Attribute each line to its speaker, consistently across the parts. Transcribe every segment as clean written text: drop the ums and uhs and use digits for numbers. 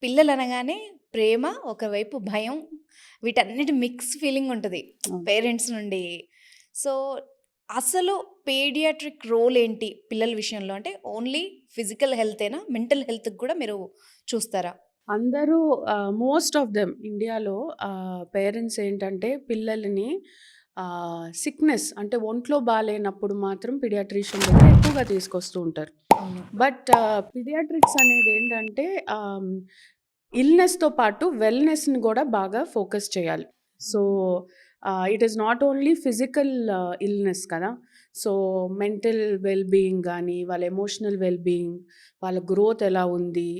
Speaker 1: పిల్లలనగానే ప్రేమ, ఒకవైపు భయం, వీటన్నిటి మిక్స్ ఫీలింగ్ ఉంటది
Speaker 2: అవును.
Speaker 1: పేరెంట్స్ నుండి. సో, అసలు పీడియాట్రిక్ రోల్ ఏంటి పిల్లల విషయంలో? అంటే ఓన్లీ ఫిజికల్ హెల్తేనా? మెంటల్ హెల్త్‌కి కూడా మీరు చూస్తారా?
Speaker 2: అందరూ మోస్ట్ ఆఫ్ దెమ్ ఇండియాలో పేరెంట్స్ ఏంటంటే పిల్లలని సిక్‌నెస్ అంటే ఒంట్లో బాలేనప్పుడు మాత్రం పీడియాట్రిషియన్ దగ్గర ఎక్కువగా తీసుకొస్తూ ఉంటారు.
Speaker 1: అవును.
Speaker 2: బట్ పీడియాట్రిక్స్ అనేదేంటంటే ఇల్‌నెస్‌తో పాటు వెల్‌నెస్‌ని గూడా బాగా ఫోకస్ చేయాలి. So, it is not only physical illness కదా! సో, మెంటల్ వెల్ బీయింగ్ గానీ, వాళ్ళ ఎమోషనల్ వెల్ బీయింగ్, వాళ్ళ గ్రోత్ ఎలా ఉంది,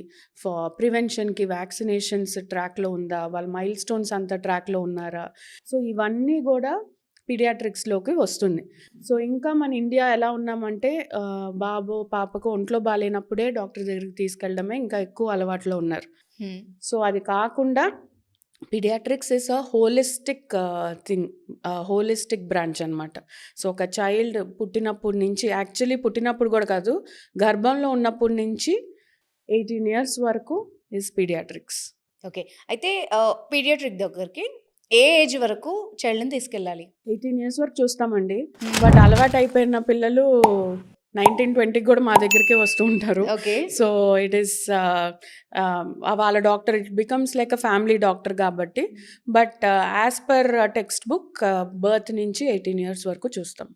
Speaker 2: ప్రివెన్షన్‌కి వ్యాక్సినేషన్స్ ట్రాక్‌లో ఉందా, వాళ్ళ మైల్ స్టోన్స్ అంతా ట్రాక్‌లో ఉన్నారా? సో, ఇవన్నీ గూడా పీడియాట్రిక్స్‌లోకి వస్తుంది. సో, ఇంకా మన ఇండియా ఎలా ఉన్నామంటే బాబో, పాపకో ఒంట్లో బాలేనప్పుడే డాక్టర్ దగ్గరికి తీసుకెళ్ళడమే ఇంకా ఎక్కువ అలవాట్లో ఉన్నారు.
Speaker 1: హ్మ్.
Speaker 2: సో, అది కాకుండా paediatrics is holistic thing. Holistic branch అనమాట. సో, ఒక చైల్డ్ పుట్టినప్పటి నుంచి యాక్చువల్లీ పుట్టినప్పుడు గూడా కాదు, గర్భంలో ఉన్నప్పటి నుంచి 18 ఇయర్స్ వరకు ఈజ్ పీడియాట్రిక్స్.
Speaker 1: ఓకే. అయితే పీడియాట్రిక్ దగ్గరికి ఏ ఏజ్ వరకు చైల్డ్‌ని తీసుకెళ్ళాలి?
Speaker 2: 18 ఇయర్స్ వరకు చూస్తామండి.
Speaker 1: హ్మ్.
Speaker 2: బట్ అలవాటయిపోయిన పిల్లలు 19, 20కి గూడా మా దగ్గరికే వస్తూ ఉంటారు.
Speaker 1: ఓకే.
Speaker 2: సో, ఇట్ ఈస్ వాళ్ళ doctor it becomes like a family doctor గాబట్టి. But as per text book birth నుంచి 18 ఇయర్స్ వరకు చూస్తాం.